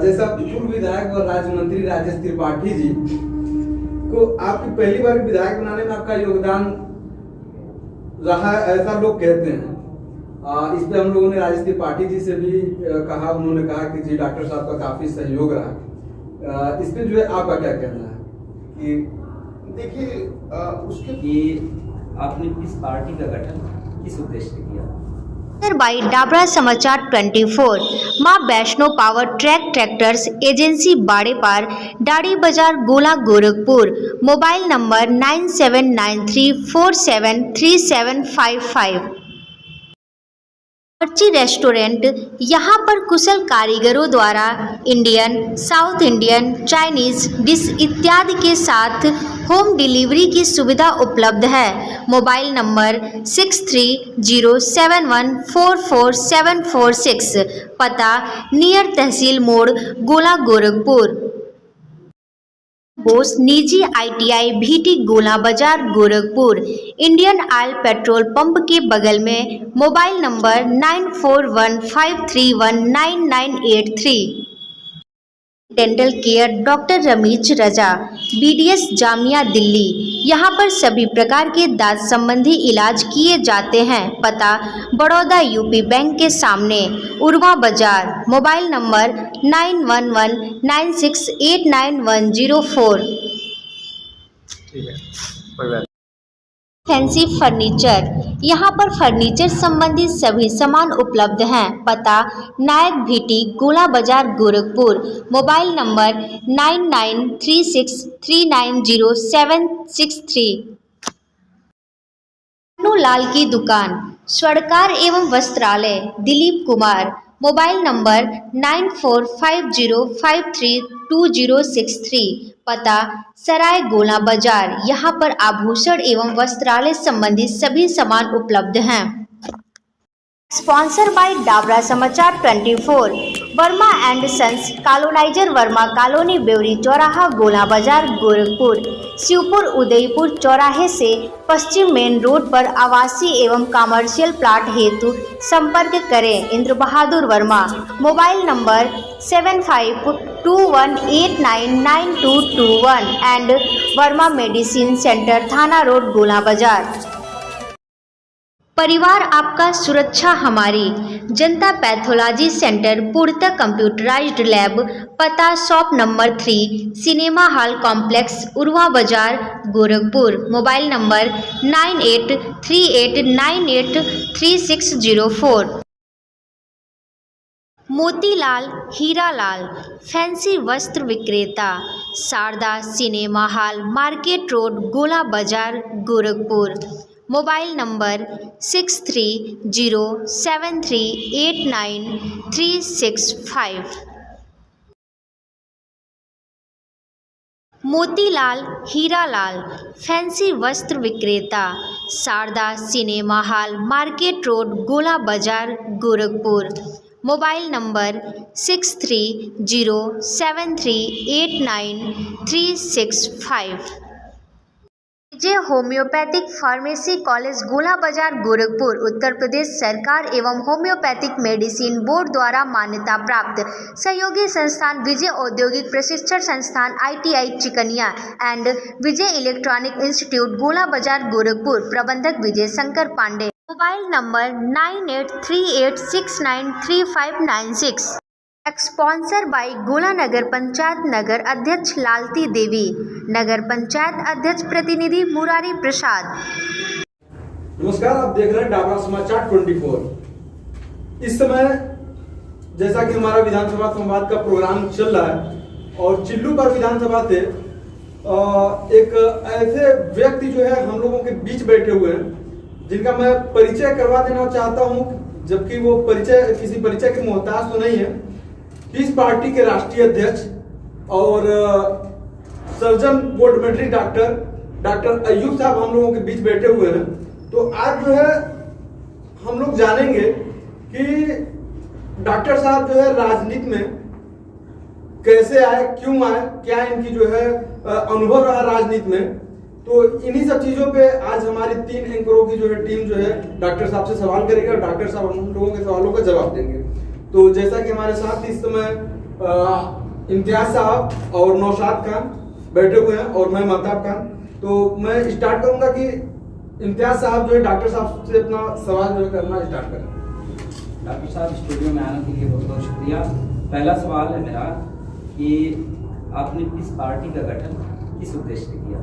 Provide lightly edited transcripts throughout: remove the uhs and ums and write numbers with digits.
जैसा पूर्व विधायक और राज्य मंत्री राजेश त्रिपाठी जी को आपकी पहली बार विधायक बनाने में आपका योगदान रहा, ऐसा लोग कहते हैं। इस पे हम लोगों ने राजेश त्रिपाठी जी से भी कहा, उन्होंने कहा कि जी डॉक्टर साहब का काफी सहयोग रहा। इस पे जो है आपका क्या कहना है कि देखिए उसके कि आपने किस पार्टी का गठन किस उद्देश्य से किया? बाई डाबरा समाचार 24 मां Vaishno power track tractors agency Barepar डाड़ी बाजार गोला गोरखपुर। Mobile number 9793473755। पर्ची रेस्टोरेंट, यहाँ पर कुशल कारीगरों द्वारा Indian, south Indian, Chinese dish इत्यादि के साथ होम डिलीवरी की सुविधा उपलब्ध है। Mobile number 6307144746। पता नियर तहसील मोड़ गोला गोरखपुर। बोस निजी ITI VT Gola Bazar Gorakhpur. Indian oil petrol pump के बगल में। Mobile number 9415319983। Dental care doctor Rameez Raza, BDS Jamia Delhi. यहाँ पर सभी प्रकार के दांत संबंधी इलाज किए जाते हैं। पता बड़ौदा UP बैंक के सामने उर्वा बाजार। Mobile number 9119689104। फैंसी फर्नीचर, यहाँ पर फर्नीचर संबंधी सभी सामान उपलब्ध हैं। पता नायक VT Gola Bazar Gorakhpur. Mobile number 9936390763। लाल की दुकान, स्वर्णकार एवं वस्त्रालय दिलीप कुमार। Mobile number 9450532063। पता सराय गोला बाजार। यहाँ पर आभूषण एवं वस्त्रालय संबंधी सभी सामान उपलब्ध हैं। स्पॉन्सर बाय डाबरा समाचार 24। Verma and sons coloniser, Verma colony, Bewari चौराहा, गोला बाजार गोरखपुर। शिवपुर उदयपुर चौराहे से पश्चिम मेन रोड पर आवासीय एवं कमर्शियल प्लाट हेतु संपर्क करें Indra Bahadur Verma. Mobile number 7521899221 and Verma medicine centre, थाना रोड, गोला बाजार। परिवार आपका, सुरक्षा हमारी। जनता पैथोलॉजी सेंटर, पूर्णतः कंप्यूटराइज्ड लैब। पता shop number 3, cinema hall complex, Urwa Bazar Gorakhpur. Mobile number 9838983604। Motilal Hiralal, fancy वस्त्र विक्रेता, Sharda cinema hall, market road, Gola Bazar Gorakhpur. Mobile number 6307389365। Motilal Hiralal, fancy वस्त्र विक्रेता, Sharda cinema hall, market road, Gola Bazar Gorakhpur. Mobile number 6307389365। विजय होम्योपैथिक फार्मेसी कॉलेज, गोला बाजार गोरखपुर। उत्तर प्रदेश सरकार एवं होम्योपैथिक मेडिसिन बोर्ड द्वारा मान्यता प्राप्त सहयोगी संस्थान विजय औद्योगिक प्रशिक्षण संस्थान ITI Chikaniya and Vijay electronic institute, Gola Bazar Gorakhpur. प्रबंधक Vijay Shankar Pandey. Mobile number 9838693596। Sponsor by Gola Nagar panchayat नगर अध्यक्ष लालती देवी, नगर पंचायत अध्यक्ष प्रतिनिधि मुरारी प्रसाद। नमस्कार, आप देख रहे हैं डाबरा समाचार 24। इस समय जैसा कि हमारा विधानसभा संवाद का प्रोग्राम चल रहा है और चिल्लू पर विधानसभा से एक ऐसे व्यक्ति जो है हम लोगों के बीच बैठे हुए हैं जिनका मैं परिचय करवा देना चाहता हूं, जबकि वो किसी परिचय के मोहताज तो नहीं है। इस पार्टी के राष्ट्रीय अध्यक्ष और सर्जन बोर्ड मेट्री डॉक्टर अयूब साहब हम लोगों के बीच बैठे हुए हैं। तो आज जो है हम लोग जानेंगे कि डॉक्टर साहब जो है राजनीति में कैसे आए, क्यों आए, क्या इनकी जो है अनुभव रहा राजनीति में। तो इन्हीं सब चीजों पे आज हमारी 3 एंकरों की जो है टीम जो है डॉक्टर साहब से सवाल करेगी और डॉक्टर साहब हम लोगों के सवालों का जवाब देंगे। तो जैसा कि हमारे साथ इस समय इम्तियाज साहब और नौशाद खान बैठे हुए हैं और मैं महताब खान, तो मैं स्टार्ट करूंगा कि इम्तियाज साहब जो है डॉक्टर साहब से अपना सवाल जो है करना स्टार्ट करें। डॉक्टर साहब स्टूडियो में आने के लिए बहुत बहुत शुक्रिया। पहला सवाल है मेरा कि आपने किस पार्टी का गठन किस उद्देश्य से किया?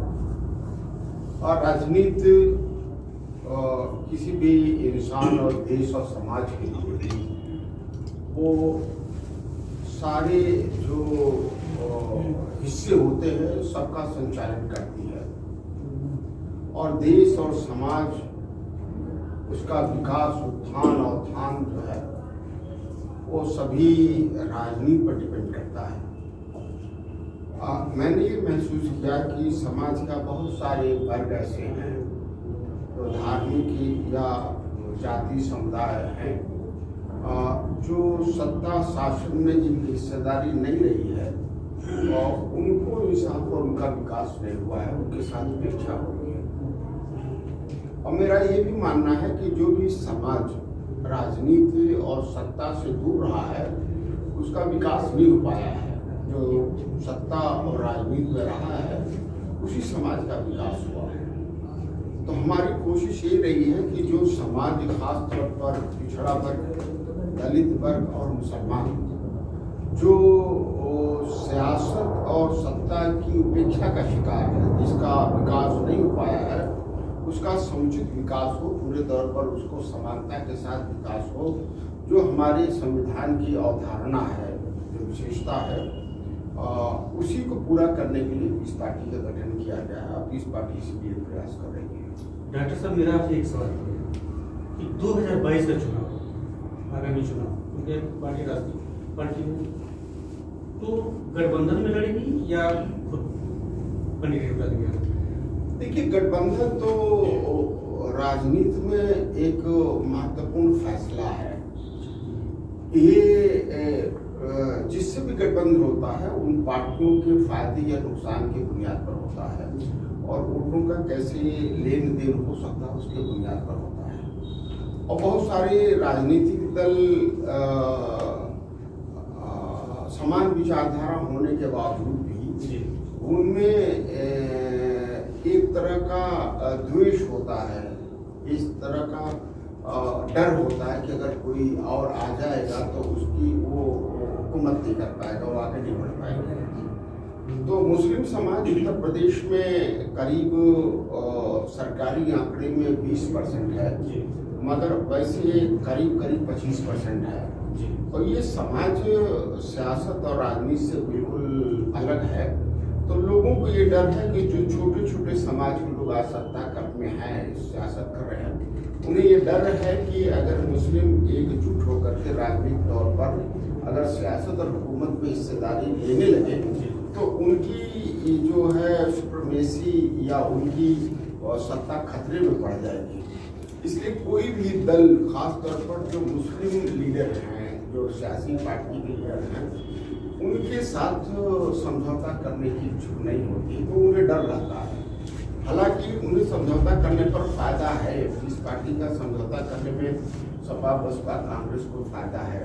और राजनीति किसी भी इंसान और देश और समाज के लिए वो सारे जो हिस्से होते हैं सबका संचालन करती है, और देश और समाज उसका विकास उत्थान अवथान जो है वो सभी राजनीति पर डिपेंड करता है। मैंने ये महसूस किया कि समाज का बहुत सारे वर्ग ऐसे हैं जो धार्मिक या जाति समुदाय हैं जो सत्ता शासन में जिनकी हिस्सेदारी नहीं रही है और उनको इंसान पर उनका विकास नहीं हुआ है, उनके साथ उपेक्षा हो रही है। और मेरा ये भी मानना है कि जो भी समाज राजनीति और सत्ता से दूर रहा है उसका विकास नहीं हो पाया है। जो सत्ता और राजनीति में रहा है उसी समाज का विकास हुआ है। तो हमारी कोशिश ये रही है कि जो समाज खास तौर पर पिछड़ा वर्ग, दलित वर्ग और मुसलमान जो सियासत और सत्ता की उपेक्षा का शिकार है, जिसका विकास नहीं हो पाया है, उसका समुचित विकास हो, पूरे तौर पर उसको समानता के साथ विकास हो, जो हमारे संविधान की अवधारणा है, जो विशेषता है, उसी को पूरा करने के लिए पीस पार्टी का गठन किया गया है। पीस पार्टी इसी लिए प्रयास कर रही है। डॉक्टर साहब, मेरा आपसे एक सवाल है कि 2022 का चुनाव, आगामी चुनाव, क्योंकि पार्टी राजनीतिक पार्टी है, तो गठबंधन में लड़ेगी या खुद कैंडिडेट लड़ेगी? देखिए, गठबंधन तो राजनीति में एक महत्वपूर्ण फैसला है। ये जिससे भी गठबंधन होता है उन पार्टियों के फायदे या नुकसान की बुनियाद पर होता है और वोटों का कैसे लेन देन हो सकता है उसके बुनियाद पर होता है। और बहुत सारे राजनीतिक दल समान विचारधारा होने के बावजूद भी उनमें एक तरह का द्वेष होता है, इस तरह का डर होता है कि अगर कोई और आ जाएगा तो उसकी वो हुकूमत नहीं कर पाएगा, वो आगे नहीं बढ़ पाएगा। तो मुस्लिम समाज उत्तर प्रदेश में करीब सरकारी आंकड़े में 20% है, मगर वैसे करीब 25% है। और ये समाज सियासत और राजनीति से बिल्कुल अलग है। तो लोगों को ये डर है कि जो छोटे छोटे समाज के लोग आज सत्ता में हैं, सियासत कर रहे हैं, उन्हें ये डर है कि अगर मुस्लिम एकजुट होकर के राजनीतिक तौर पर अगर सियासत और हुकूमत में हिस्सेदारी लेने लगे तो उनकी जो है सुप्रीमेसी या उनकी सत्ता खतरे में पड़ जाएगी। इसलिए कोई भी दल, खास तौर पर जो मुस्लिम लीडर हैं, जो सियासी पार्टी के लीडर हैं, उनके साथ समझौता करने की इच्छुक नहीं होती, तो उन्हें डर रहता है। हालांकि उन्हें समझौता करने पर फायदा है, इस पार्टी का समझौता करने में सपा, बसपा, कांग्रेस को फायदा है,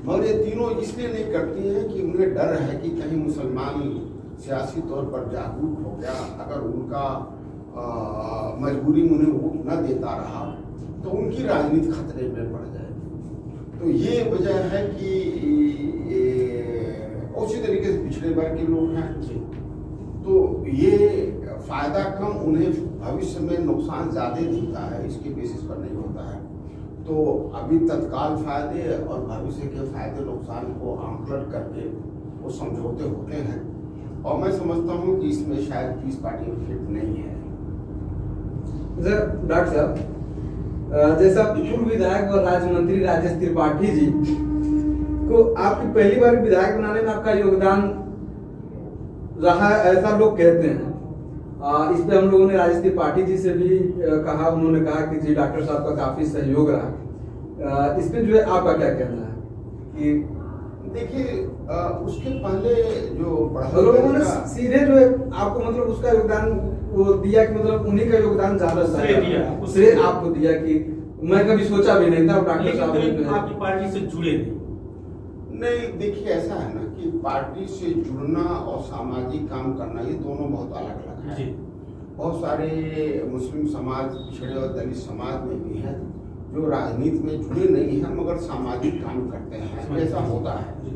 मगर ये तीनों इसलिए नहीं करती हैं कि उन्हें डर है कि कहीं मुसलमान सियासी तौर पर जागरूक हो गया, अगर उनका मजबूरी में उन्हें वोट न देता रहा तो उनकी राजनीति खतरे में पड़ जाएगी। तो ये वजह है कि उसी तरीके से पिछड़े वर्ग के लोग हैं, तो ये फायदा कम, उन्हें भविष्य में नुकसान ज़्यादा दिखता है, इसके बेसिस पर नहीं होता है। तो अभी तत्काल फायदे और भविष्य के फायदे नुकसान को आंकलन करके वो समझौते होते हैं, और मैं समझता हूँ कि इसमें शायद पीस पार्टी फिट नहीं है। डॉक्टर साहब, जैसा पूर्व विधायक और राज्य मंत्री राजेश त्रिपाठी जी को आपकी पहली बार विधायक बनाने में आपका योगदान रहा, ऐसा लोग कहते हैं। इस पे हम लोगों ने राजेश त्रिपाठी जी से भी कहा, उन्होंने कहा कि जी डॉक्टर साहब का काफी सहयोग रहा। इस पे जो है आपका क्या कहना है? कि देखिए, उसके पहले जो लोगों ने सीधे जो है आपको मतलब उसका योगदान वो दिया कि मतलब उन्हीं का योगदान ज्यादा श्रेय आपको दिया कि मैं कभी सोचा भी नहीं था, और डॉक्टर लेकिन साहब ने कभी जो है- आपकी पार्टी से जुड़े नहीं। नहीं, देखिए ऐसा है ना कि पार्टी से जुड़ना और सामाजिक काम करना ये दोनों बहुत अलग अलग है। जी। बहुत सारे मुस्लिम समाज, पिछड़े और दलित समाज में भी हैं जो राजनीति में जुड़े नहीं हैं मगर सामाजिक काम करते हैं, ऐसा होता है। जी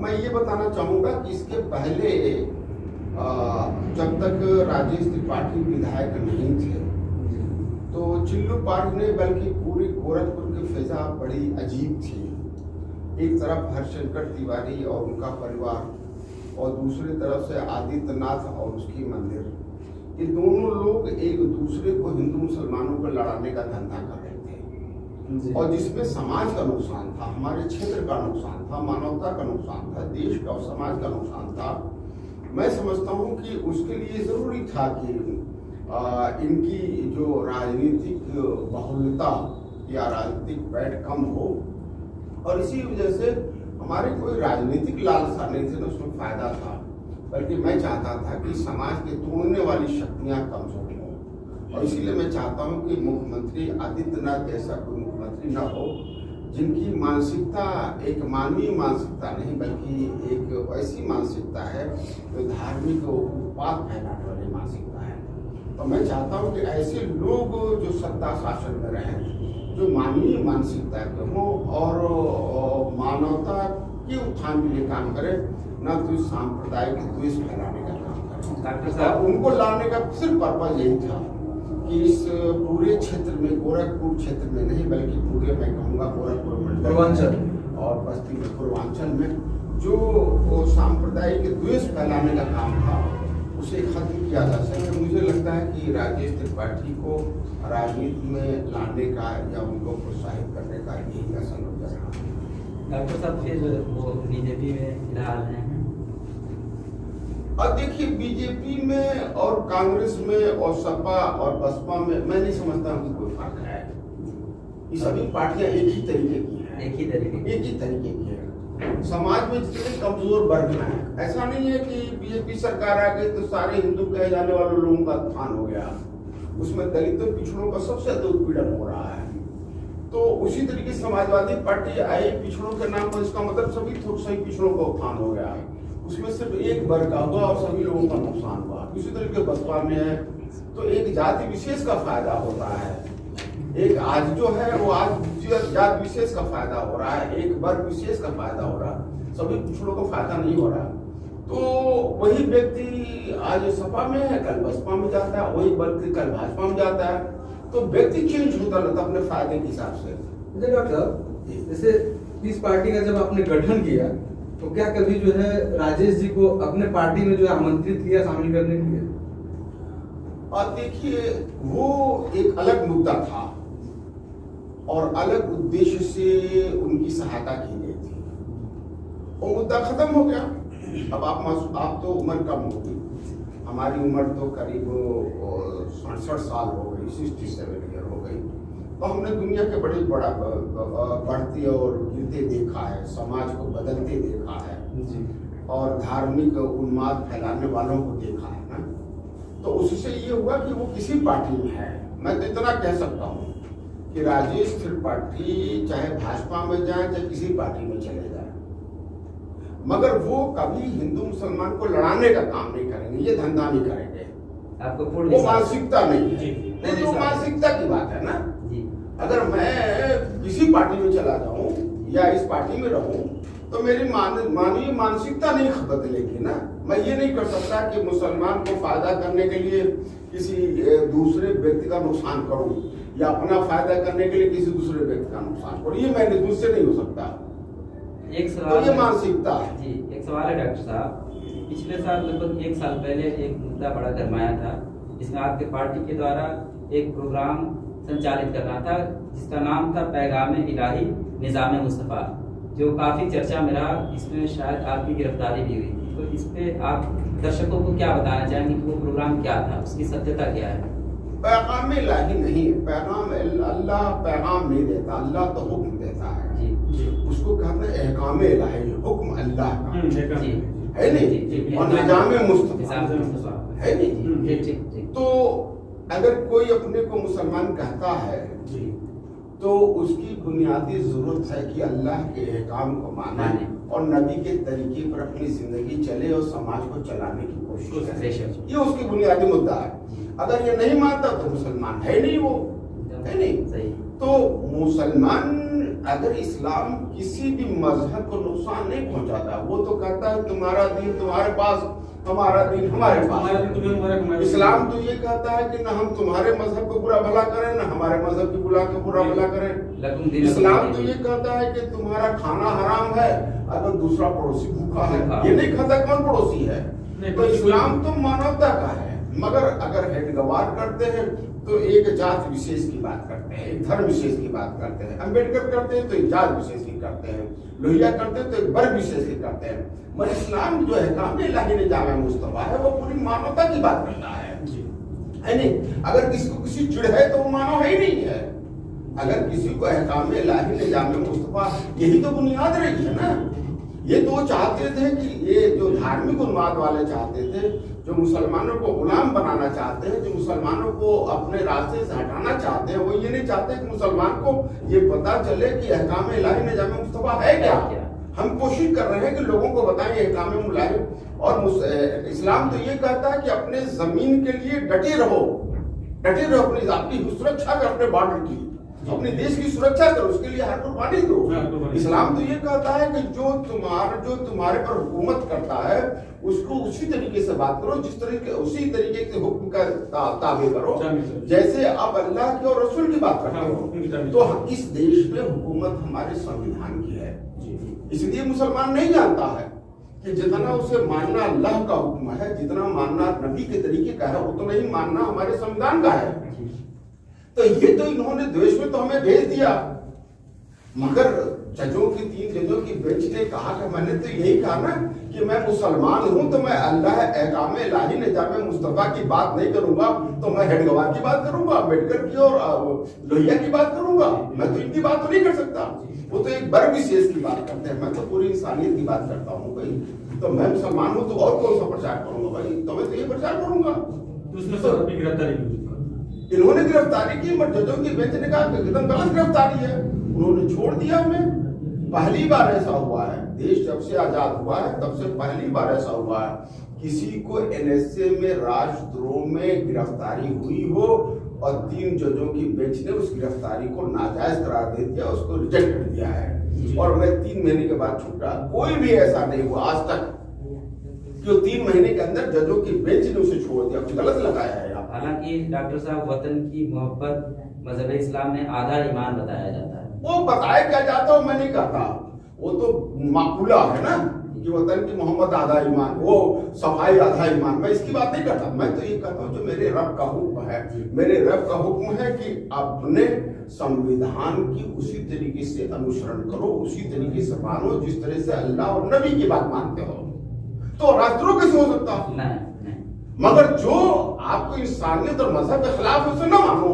मैं ये बताना चाहूँगा कि इसके पहले जब तक राजेश त्रिपाठी विधायक नहीं थे तो चिल्लू पार्क ने, बल्कि पूरी गोरखपुर की फिजा बड़ी अजीब थी। एक तरफ हरशंकर तिवारी और उनका परिवार और दूसरी तरफ से आदित्यनाथ और उसकी मंदिर, ये दोनों लोग एक दूसरे को, हिंदू मुसलमानों को लड़ाने का धंधा कर रहे थे, और जिसमें समाज का नुकसान था, हमारे क्षेत्र का नुकसान था, मानवता का नुकसान था, देश का और समाज का नुकसान था। मैं समझता हूँ कि उसके लिए जरूरी था कि इनकी जो राजनीतिक बहुलता या राजनीतिक बैठ कम हो, और इसी वजह से हमारे कोई राजनीतिक लालसा नहीं थी, ना उसमें फायदा था, बल्कि मैं चाहता था कि समाज के तोड़ने वाली शक्तियां कमजोर हों। और इसीलिए मैं चाहता हूं कि मुख्यमंत्री आदित्यनाथ जैसा कोई मुख्यमंत्री न हो जिनकी मानसिकता एक मानवीय मानसिकता नहीं, बल्कि एक ऐसी मानसिकता है जो धार्मिक उत्पाद फैलाने वाली मानसिकता है। तो मैं चाहता हूं कि ऐसे लोग जो सत्ता शासन में रहें, जो मानवीय मानसिकता के हों और मानवता के उत्थान के लिए काम करें, न तो सांप्रदायिक द्वेष फैलाने का काम करें। डॉक्टर साहब, उनको लाने का सिर्फ पर्पज यही था कि इस पूरे क्षेत्र में, गोरखपुर क्षेत्र में नहीं बल्कि पूरे, मैं कहूँगा गोरखपुर मंडल पूर्वांचल और बस्ती में, पूर्वांचल में जो सांप्रदायिक द्वेष फैलाने का काम था उसे खत्म किया जा सके। मुझे लगता है कि राजेश त्रिपाठी को राजनीति में लाने का या उनको प्रोत्साहित करने का यही असल वजह रहा। डॉक्टर साहब फिर वो बीजेपी में फिलहाल हैं। और देखिए, बीजेपी में और कांग्रेस में और सपा और बसपा में मैं नहीं समझता कि कोई फर्क है। ये सभी पार्टियां एक ही तरीके की हैं, एक ही तरीके की है। समाज में जितने कमजोर वर्ग हैं, ऐसा नहीं है कि बीजेपी सरकार आ गई तो सारे हिंदू कहे जाने वाले लोगों का उत्थान हो गया। उसमें दलितों पिछड़ों का सबसे अधिक उत्पीड़न हो रहा है। तो उसी तरीके समाजवादी पार्टी आई पिछड़ों के नाम पर, इसका मतलब सभी पिछड़ों का उत्थान हो गया। उसमें सिर्फ एक वर्ग का हुआ और सभी लोगों का नुकसान हुआ। उसी तरीके बसपा में है तो एक जाति विशेष का फायदा होता है, एक आज जो है वो आज जात विशेष का फायदा हो रहा है, एक वर्ग विशेष का फायदा हो रहा है, सभी पिछड़ों को फायदा नहीं हो रहा। तो वही व्यक्ति आज सपा में है, कल बसपा में जाता है, वही व्यक्ति कल भाजपा में जाता है। तो व्यक्ति चेंज होता रहता अपने फायदे के हिसाब से। डॉक्टर साहब, जैसे इस पार्टी का जब आपने गठन किया तो क्या कभी जो है राजेश जी को अपने पार्टी में जो है आमंत्रित किया शामिल करने के लिए? और देखिए, वो एक अलग मुद्दा था और अलग उद्देश्य से उनकी सहायता की गई थी। वो मुद्दा खत्म हो गया। अब आप तो उम्र कम होगी, हमारी उम्र तो करीब 67 साल हो गई, 67 ईयर हो गई। तो हमने दुनिया के बड़े बड़ा बढ़ते और गिरते देखा है, समाज को बदलते देखा है जी। और धार्मिक उन्माद फैलाने वालों को देखा है ना। तो उससे ये हुआ कि वो किसी पार्टी में है। मैं तो इतना कह सकता हूँ कि राजेश त्रिपाठी चाहे भाजपा में जाए चाहे किसी पार्टी में चले जाए, मगर वो कभी हिंदू मुसलमान को लड़ाने का काम नहीं करेंगे, ये धंधा नहीं करेंगे। आपको वो मानसिकता नहीं है। जी। नहीं, वो मानसिकता की बात है ना। जी। अगर मैं किसी पार्टी में चला जाऊं या इस पार्टी में रहूं तो मेरी मानवीय मानसिकता नहीं बदलेगी ना। मैं ये नहीं कर सकता कि मुसलमान को फायदा करने के लिए किसी दूसरे व्यक्ति का नुकसान करूं या अपना फायदा करने के लिए किसी दूसरे व्यक्ति का नुकसान करूं। ये मुझसे नहीं हो सकता। एक तो सवाल ये मानसिकता है। जी, एक सवाल है डॉक्टर साहब। पिछले साल लगभग 1 साल पहले एक मुद्दा बड़ा गरमाया था, जिसमें आपके पार्टी के द्वारा एक प्रोग्राम संचालित करना था जिसका नाम था पैगाम इलाही निजाम मुस्तफा, जो काफी चर्चा में रहा। इसमें शायद आपकी गिरफ्तारी भी हुई थी। तो इस पे आप दर्शकों को क्या बताना चाहेंगे कि वो प्रोग्राम क्या था, उसकी सत्यता क्या है? पैगाम इलाही नहीं है, पैगाम अल्लाह पैगाम नहीं देता, अल्लाह तो हुक्म देता है। जी। उसको कहते हैं अहकाम इलाही, हुक्म अल्लाह का जी। है नहीं, जी। और निजाम मुस्तफा निजाम मुस्तफा है नहीं। जी। ठीक। तो अगर कोई अपने को मुसलमान कहता है जी तो उसकी बुनियादी जरूरत है कि अल्लाह के अहकाम को माने और नबी के तरीके पर अपनी जिंदगी चले और समाज को चलाने की कोशिश करे। ये उसकी बुनियादी मुद्दा है। अगर ये नहीं मानता तो मुसलमान है नहीं, वो है नहीं। सही। तो मुसलमान अगर इस्लाम किसी भी मजहब को नुकसान नहीं पहुंचाता, वो तो कहता है तुम्हारा दीन तुम्हारे पास, हमारा दीन हमारे पास। इस्लाम तो ये कहता है कि ना हम तुम्हारे मजहब को बुरा भला करें, ना हमारे मजहब की बुरा भला करें। इस्लाम तो ये कहता है कि तुम्हारा खाना हराम है अगर दूसरा पड़ोसी भूखा है। ये नहीं कहता कौन पड़ोसी है। तो इस्लाम तो मानवता का है, मगर अगर हेडगवार करते हैं तो एक जात विशेष की बात करते हैं, एक धर्म विशेष की बात करते हैं। अम्बेडकर करते हैं तो एक जात विशेष की करते हैं, लोहिया करते हैं तो एक वर्ग विशेष की करते हैं। मगर इस्लाम जो है काम इलाही निजाम मुस्तफा है, वो पूरी मानवता की बात करता है नहीं। अगर किसी को किसी चिढ़ है तो वो मानव है ही नहीं है। अगर किसी को अहकाम इलाही निजाम मुस्तफा, यही तो बुनियाद रही है ना। ये तो चाहते थे कि ये जो धार्मिक उन्माद वाले चाहते थे, जो मुसलमानों को गुलाम बनाना चाहते हैं, जो मुसलमानों को अपने रास्ते से हटाना चाहते हैं, वो ये नहीं चाहते कि मुसलमान को ये पता चले कि अहकाम इलाही निजाम मुस्तफा है क्या। हम कोशिश कर रहे हैं कि लोगों को बताएं अहकाम इलाही। और इस्लाम तो ये कहता है कि अपने जमीन के लिए डटे रहो, अपनी आपकी सुरक्षा कर, अपने बॉर्डर की, अपने देश की सुरक्षा करो, उसके लिए हर कुर्बानी दो। इस्लाम तो ये कहता है कि जो तुम्हारे पर हुकूमत करता है उसको उसी तरीके से बात करो, जिस तरीके उसी तरीके से हुक्म का ताबे करो जैसे आप अल्लाह की और रसूल की बात करते हो। तो इस देश में हुकूमत हमारे संविधान की है। इसलिए मुसलमान नहीं जानता है कि जितना उसे मानना अल्लाह का हुक्म है, जितना मानना नबी के तरीके का है, उतना ही मानना हमारे संविधान का है। तो ये तो इन्होंने द्वेष में तो हमें भेज दिया। मगर जजों की 3 जजों की बेंच ने कहा कि मैंने तो यही कहा ना कि मैं मुसलमान हूं तो मैं अल्लाह अहकाम इलाही निजाम मुस्तफा की बात नहीं करूंगा, तो मैं हेडगवार की बात करूंगा, अम्बेडकर की और लोहिया की बात करूंगा। मैं तो इनकी बात तो नहीं कर सकता। वो तो एक वर्ग विशेष की बात करते हैं, मैं तो पूरी इंसानियत की बात करता हूँ भाई। तो मैं मुसलमान हूँ तो और कौन सा प्रचार करूंगा भाई, तो मैं तो ये प्रचार करूंगा। इन्होंने गिरफ्तारी की, मगर जजों की बेंच ने कहा कि एकदम गलत गिरफ्तारी है, उन्होंने छोड़ दिया हमें। पहली बार ऐसा हुआ है, देश जब से आजाद हुआ है तब से पहली बार ऐसा हुआ है किसी को एनएसए में राष्ट्रद्रोह में गिरफ्तारी हुई हो और 3 जजों की बेंच ने उस गिरफ्तारी को नाजायज करार दे दिया, उसको रिजेक्ट कर दिया है। और मैं 3 महीने के बाद छूटा। कोई भी ऐसा नहीं हुआ आज तक कि 3 महीने के अंदर जजों की बेंच ने उसे छोड़ दिया। कुछ गलत लगाया है। हालांकि डॉक्टर साहब, वतन की मोहब्बत मजहब इस्लाम में आधा ईमान बताया जाता है। वो बताया क्या जाता है मैं नहीं कहता, वो तो माकूला है ना कि वतन की मोहब्बत आधा ईमान, वो सफाई आधा ईमान। मैं इसकी बात नहीं करता। मैं तो ये कहता हूँ जो मेरे रब का हुक्म है, मेरे रब का हुक्म है कि अपने संविधान की उसी तरीके से अनुसरण करो, उसी तरीके से मानो जिस तरह से अल्लाह और नबी की बात मानते हो। तो राष्ट्रों कैसे हो सकता? नहीं। मगर जो आपको इंसानियत और मजहब के खिलाफ उसे न मानो,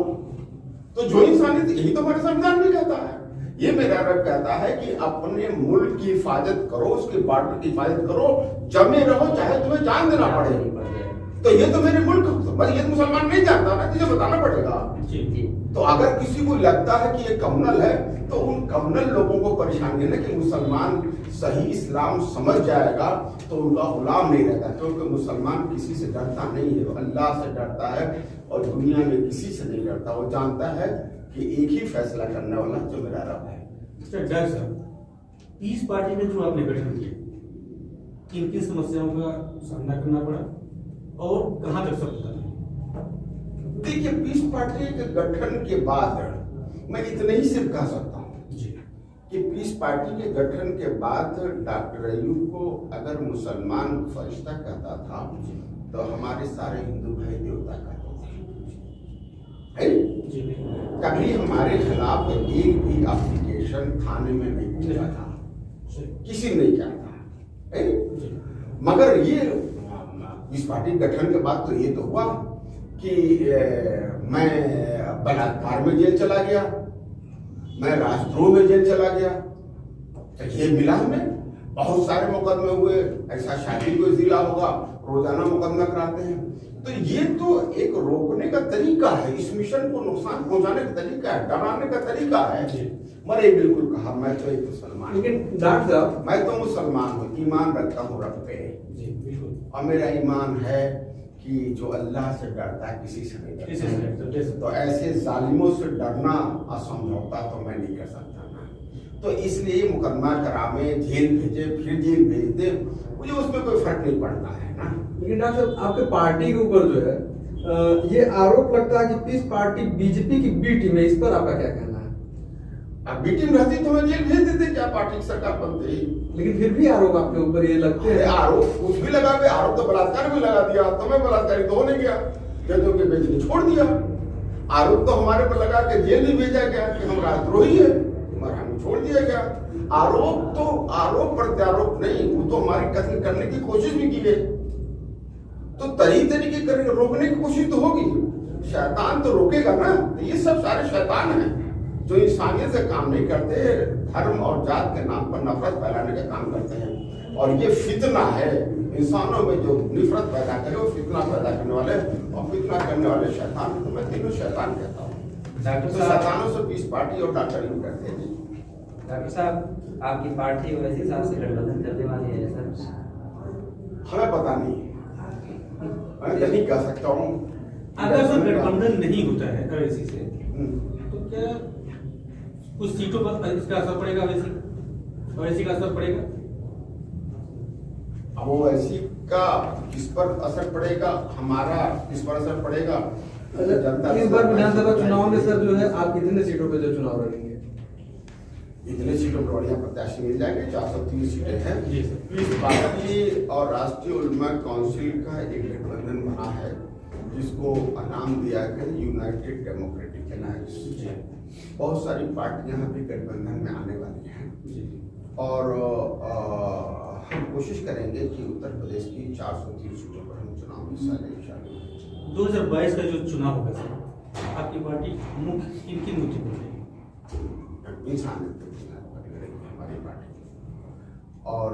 तो जो इंसानियत, यही तो हमारे संविधान में कहता है। ये मेरा रब कहता है कि अपने मुल्क की हिफाजत करो, उसके बॉर्डर की हिफाजत करो, जमे रहो चाहे तुम्हें जान देना पड़े। तो ये तो मेरे मुल्क, ये तो मुसलमान नहीं जानता ना, तुझे बताना पड़ेगा। तो अगर किसी को लगता है कि ये कम्युनल है तो उन कम्युनल लोगों को परेशानी है ना कि मुसलमान सही इस्लाम समझ जाएगा तो उनका गुलाम नहीं रहता, क्योंकि मुसलमान किसी से डरता नहीं है, अल्लाह से डरता है और दुनिया में किसी से नहीं डरता। वो जानता है कि एक ही फैसला करने वाला जो मेरा रब है। डॉक्टर साहब, इस पार्टी में जो आपने गठन किया, किन किन समस्याओं का सामना करना पड़ा और कहां तक सफलता? देखिए, पीस पार्टी के गठन के बाद मैं इतना ही सिर्फ कह सकता हूँ कि पीस पार्टी के गठन के बाद डॉक्टर अयूब को अगर मुसलमान फरिश्ता कहता था तो हमारे सारे हिंदू भाई देवता कहते थे। कभी हमारे खिलाफ एक भी एप्लीकेशन थाने में नहीं पहुंचा था, किसी ने नहीं किया था। मगर ये इस पार्टी गठन के बाद तो ये तो हुआ कि मैं बलात्कार में जेल चला गया, मैं राष्ट्रद्रोह में जेल चला गया, ये मिला हमें। बहुत सारे मुकदमे हुए, ऐसा शादी कोई जिला होगा, रोजाना मुकदमा कराते हैं। तो ये तो एक रोकने का तरीका है, इस मिशन को नुकसान पहुंचाने का तरीका है, डराने का तरीका है। मैंने बिल्कुल कहा, मैं तो एक मुसलमान, लेकिन डॉक्टर साहब, मैं तो मुसलमान हूँ, ईमान रखता हूँ रब पे, और मेरा ईमान है कि जो अल्लाह से डरता है किसी से नहीं डरता। तो ऐसे जालिमों से डरना असमझौता तो मैं नहीं कर सकता ना। तो इसलिए मुकदमा करावे, जेल भेजे, फिर जेल भेज दे, मुझे उसमें कोई फर्क नहीं पड़ता है ना। लेकिन डॉक्टर साहब, आपके पार्टी के ऊपर जो है ये आरोप लगता है कि पीस पार्टी बीजेपी की बी टीम है, इस पर आपका क्या कहना है? अब बी टीम रहती तो मैं जेल भेज देते, क्या पार्टी की सरकार बनती। लेकिन फिर भी आरोप आपके ऊपर ये लगते हैं। आरोप कुछ भी लगा, आरोप तो बलात्कार भी लगा दिया, तो मैं बलात्कारी तो हो नहीं गया, जजों के बेंच ने छोड़ दिया। आरोप तो हमारे पर लगा के जेल ही भेजा गया कि हम राजद्रोही है, मगर हमें छोड़ दिया गया। आरोप तो आरोप प्रत्यारोप नहीं, वो तो हमारी कत्ल करने की कोशिश भी की गई, तो तरीके करके रोकने की कोशिश तो होगी। शैतान तो रोकेगा ना। तो ये सब सारे शैतान हैं जो इंसानियत से काम नहीं करते, धर्म और जात के नाम पर नफरत फैलाने का काम करते हैं। और ये फितना है, इंसानों में जो नफरत पैदा करे वो फितना पैदा करने वाले, और फितना करने वाले शैतान, तो मैं तीनों शैतान कहता हूँ। डॉक्टर तो साहब, शैतानों से पीस पार्टी और डॉक्टर यूं करते हैं। डॉक्टर साहब, आपकी पार्टी वैसे हिसाब से गठबंधन करने वाली है सर? हमें पता नहीं, मैं नहीं कह सकता हूँ। अगर सर गठबंधन नहीं होता है अवैसी से, तो क्या कुछ सीटों पर इसका असर पड़ेगा? अवैसी का असर पड़ेगा? अब वो ऐसी का किस पर असर पड़ेगा, हमारा किस पर असर पड़ेगा? इस बार विधानसभा चुनाव में सर जो है आप कितने सीटों पे जो चुनाव लड़ेंगे? इतने सीटों पर बढ़िया प्रत्याशी मिल जाएंगे, 430 सीटें हैं। जी सर। इस पार्टी और राष्ट्रीय उलमा काउंसिल का एक गठबंधन बना है, जिसको नाम दिया गया यूनाइटेड डेमोक्रेटिक अलायंस। बहुत सारी पार्टियां भी गठबंधन में आने वाली हैं, और हम कोशिश करेंगे कि उत्तर प्रदेश की 430 सीटों पर हम चुनाव में हिस्सा लें इंशाल्लाह। 2022 का जो चुनाव होगा सर, आपकी पार्टी मुख्य किन मुद्दों पर लड़ेगी? इंसान लड़ेगी हमारी पार्टी, और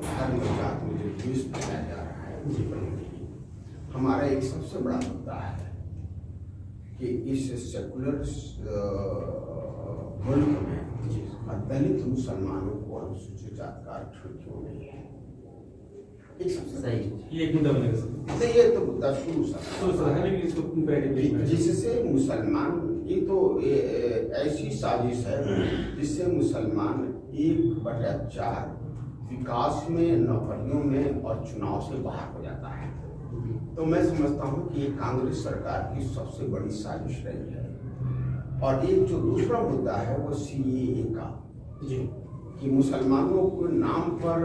धर्म जात में जो द्वेष फैलाया जा रहा है उसी पर लड़ेगी। हमारा एक सबसे बड़ा मुद्दा है कि इस सेकुलर मुल्क में दलित मुसलमानों को अनुसूचित जात का आरक्षण क्यों नहीं है? एक सबसे सही, ये एक मुद्दा बनेगा सर। ये तो मुद्दा शुरू सर है, लेकिन इसको comparatively जिससे मुसलमान, ये तो ऐसी साजिश है जिससे मुसलमान 1/4 विकास में, नौकरियों में और चुनाव से बाहर हो जाता है। तो मैं समझता हूँ कि ये कांग्रेस सरकार की सबसे बड़ी साजिश रही है। और एक जो दूसरा मुद्दा है वो CAA का, जी, कि मुसलमानों को नाम पर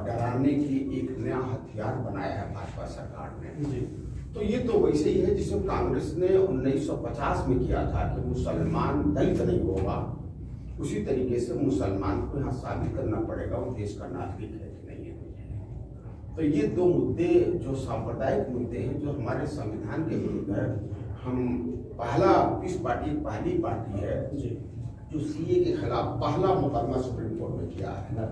डराने की एक नया हथियार बनाया है भाजपा सरकार ने। जी। तो ये तो वैसे ही है जिसमें कांग्रेस ने 1950 में किया था कि मुसलमान दलित नहीं होगा, उसी तरीके से मुसलमान को यहाँ साबित करना पड़ेगा वो देश का नागरिक है कि नहीं है। तो ये दो मुद्दे जो सांप्रदायिक मुद्दे हैं, जो हमारे संविधान के विरुद्ध है। हम पहली पार्टी है जो CAA के खिलाफ पहला मुकदमा सुप्रीम कोर्ट में किया है।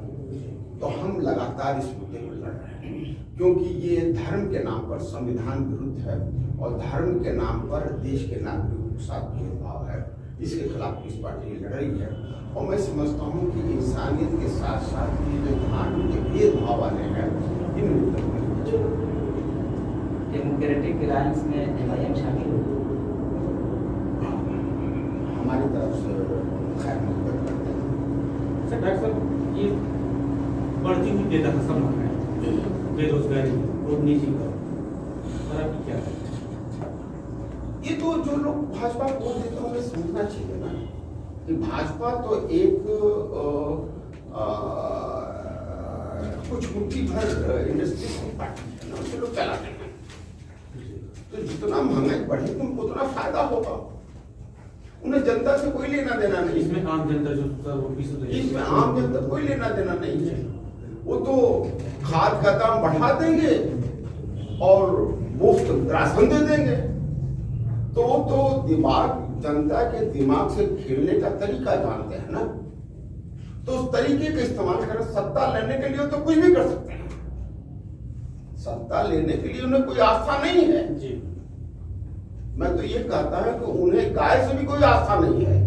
तो हम लगातार इस मुद्दे पर लड़ रहे हैं, क्योंकि ये धर्म के नाम पर संविधान विरुद्ध है, और धर्म के नाम पर देश के नागरिकों के साथ भेदभाव है। इसके खिलाफ इस पार्टी लड़ रही है, और मैं समझता हूँ कि इंसानियत के साथ साथ ये जो धार्मिक भेदभाव वाले हैं, इन मुद्दों पर डेमोक्रेटिक अलायंस में MIM शामिल हो? हमारी तरफ से खैर मदद करते हैं। सर डॉक्टर साहब, ये बढ़ती हुई बेदखल है, बेरोजगारी और निजी का, सर आपकी क्या है? ये तो जो लोग भाजपा को वोट देते हैं उन्हें समझना चाहिए ना कि भाजपा तो एक कुछ मुट्ठी भर इंडस्ट्री की पार्टी है ना, उसे लोग चलाते हैं। तो जितना महंगाई बढ़े तुमको उतना फायदा होगा। उन्हें जनता से कोई लेना देना नहीं। इसमें आम जनता जो सर वो इसमें आम जनता कोई लेना देना नहीं है। वो तो खाद का दाम बढ़ा देंगे और मुफ्त राशन दे देंगे। तो दिमाग, जनता के दिमाग से खेलने का तरीका जानते हैं ना। तो उस तरीके का इस्तेमाल करें। सत्ता लेने के लिए तो कुछ भी कर सकते हैं, सत्ता लेने के लिए उन्हें कोई आस्था नहीं है जी। मैं तो ये कहता है कि उन्हें गाय से भी कोई आस्था नहीं है।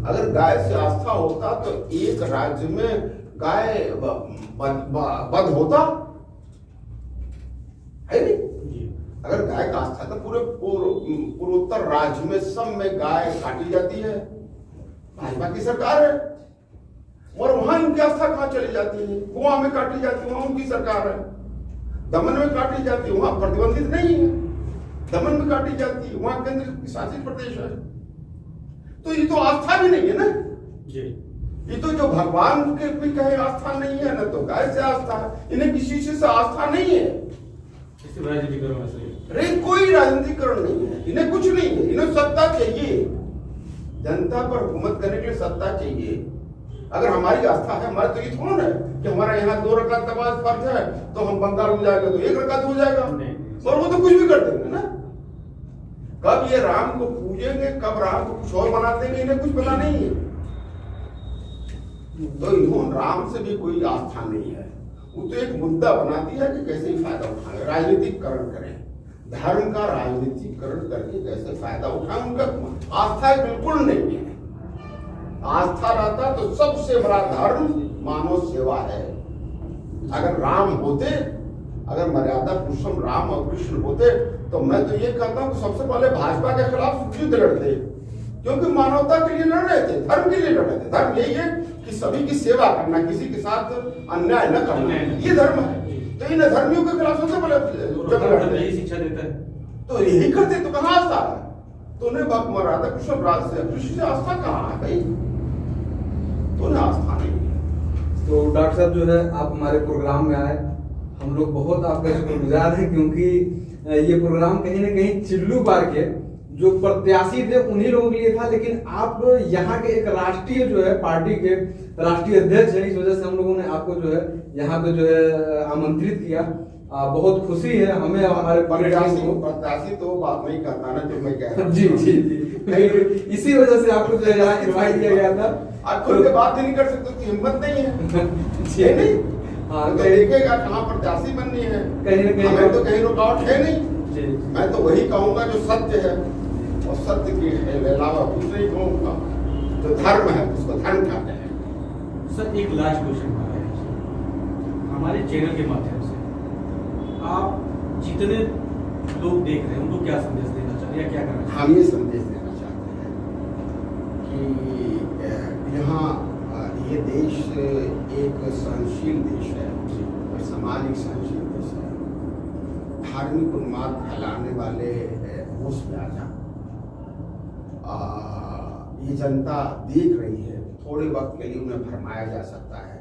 अगर गाय से आस्था होता तो एक राज्य में गाय बध होता है नहीं। जी। अगर गाय का आस्था तो पूरे पूर्वोत्तर राज्य में सब में गाय काटी जाती है, भाजपा की सरकार है, और वहां इनकी आस्था कहां चली जाती है? गोवा में काटी जाती है, वहां उनकी सरकार है। दमन में काटी जाती है, वहां प्रतिबंधित नहीं है। दमन में काटी जाती है, वहां केंद्र शासित प्रदेश है। तो ये तो आस्था भी नहीं है ना जी। ये तो जो भगवान के भी कहे आस्था नहीं है, ना तो गाय से आस्था है, इन्हें किसी चीज से आस्था नहीं है। राजनीतिकरण अरे कोई राजनीतिकरण नहीं है, इन्हें कुछ नहीं है। इन्हें सत्ता चाहिए, जनता पर हुकूमत करने के लिए सत्ता चाहिए। अगर हमारी आस्था है, हमारा तो ये थोड़ा है कि हमारा यहाँ 2 रकात नमाज फर्ज है तो हम बंगाल में जाएगा तो 1 रकात हो जाएगा, और वो तो कुछ भी कर देंगे ना। कब ये राम को पूजेंगे, कब राम को कुछ और बना देंगे, इन्हें कुछ पता नहीं है। तो इन्होंने राम से भी कोई आस्था नहीं है। वो तो एक मुद्दा बना दिया कि कैसे फायदा उठाएं, राजनीतिकरण करें, धर्म का राजनीतिकरण करके कैसे फायदा उठाएं। उनका आस्था बिल्कुल नहीं है। आस्था रहता तो सबसे बड़ा धर्म मानव सेवा है। अगर राम होते, अगर मर्यादा पुरुषोत्तम राम और कृष्ण होते, तो मैं तो ये कहता हूँ कि सबसे पहले भाजपा के खिलाफ युद्ध लड़ते, क्योंकि मानवता के लिए लड़ रहे थे, धर्म के लिए लड़ रहे थे। धर्म यही है कि सभी की सेवा करना, किसी के साथ अन्याय न करना, ये धर्म है। तो इन धर्मियों के खिलाफ सबसे पहले यही शिक्षा देता है, तो यही करते तो कहाँ आस्था है? तो उन्हें मर्यादा पुरुषोत्तम राज से कृष्ण से आस्था कहाँ है भाई? तो उन्हें आस्था नहीं है। तो डॉक्टर साहब जो है आप हमारे प्रोग्राम में आए, हम लोग बहुत आपका शुक्रगुजार हैं, क्योंकि ये प्रोग्राम कहीं ना कहीं चिल्लू पार के जो प्रत्याशी थे उन्हीं लोगों के लिए था, लेकिन आप यहाँ के एक राष्ट्रीय जो है पार्टी के राष्ट्रीय अध्यक्ष हैं, इस वजह से हम लोगों ने आपको जो है यहाँ पे जो है आमंत्रित किया। बहुत खुशी है हमें, हमारे प्रत्याशी तो बात नहीं करता ना जो मैं कह रहा हूँ। जी जी जी, इसी वजह से आपको जो है यहाँ इन्वाइट किया गया था। आप खुल के बात नहीं कर सकते, उसकी हिम्मत नहीं है नहीं। हाँ, तो देखेगा कहाँ प्रत्याशी बननी है, कहीं ना कहीं हमें तो कहीं रुकावट है नहीं। मैं तो वही कहूंगा जो सत्य है, और सत्य के अलावा कुछ नहीं कहूंगा। जो धर्म है उसको धर्म कहते हैं। सर एक लास्ट क्वेश्चन है, हमारे चैनल के माध्यम से आप जितने लोग देख रहे हैं उनको क्या संदेश देना चाहते हैं या क्या करना चाहते हैं? हम ये संदेश देना चाहते हैं कि यहाँ ये देश एक सहनशील देश है, सामाजिक सहनशील देश है। धार्मिक उन्माद फैलाने वाले होश में आ जा। ये जनता देख रही है, थोड़े वक्त के लिए उन्हें भरमाया जा सकता है,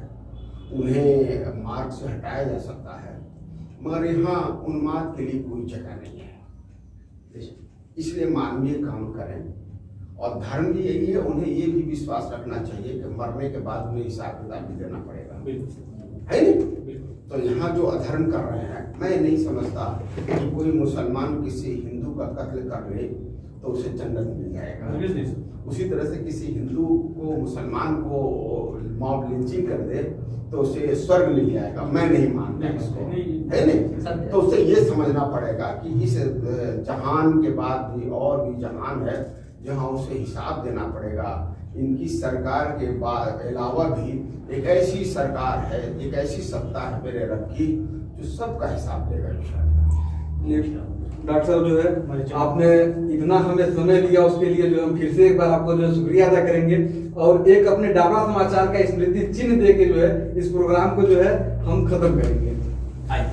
उन्हें मार्ग से हटाया जा सकता है, मगर यहाँ उन्माद के लिए कोई जगह नहीं है। इसलिए मानवीय काम करें, और धर्म भी यही है, उन्हें ये भी विश्वास रखना चाहिए कि मरने के बाद उन्हें हिसाब किताब भी देना पड़ेगा, है नहीं? तो यहाँ जो अधर्म कर रहे हैं, मैं नहीं समझता कि कोई मुसलमान किसी हिंदू का कत्ल कर ले तो उसे जन्नत मिल जाएगा। उसी तरह से किसी हिंदू को, मुसलमान को मॉब लिंचिंग कर दे तो उसे स्वर्ग मिल जाएगा। मैं नहीं मानता इसको, है नहीं? तो उसे ये समझना पड़ेगा कि इस जहान के बाद भी और भी जहान है जहाँ उसे हिसाब देना पड़ेगा। इनकी सरकार के बाद अलावा भी एक ऐसी सरकार है, एक ऐसी सत्ता है मेरे रब की जो सबका हिसाब देगा इंशाअल्लाह। डॉक्टर साहब जो है आपने इतना हमें समय दिया, उसके लिए जो हम फिर से एक बार आपको जो शुक्रिया अदा करेंगे, और एक अपने डाबरा समाचार का स्मृति चिन्ह दे के जो है इस प्रोग्राम को जो है हम खत्म करेंगे। आइए।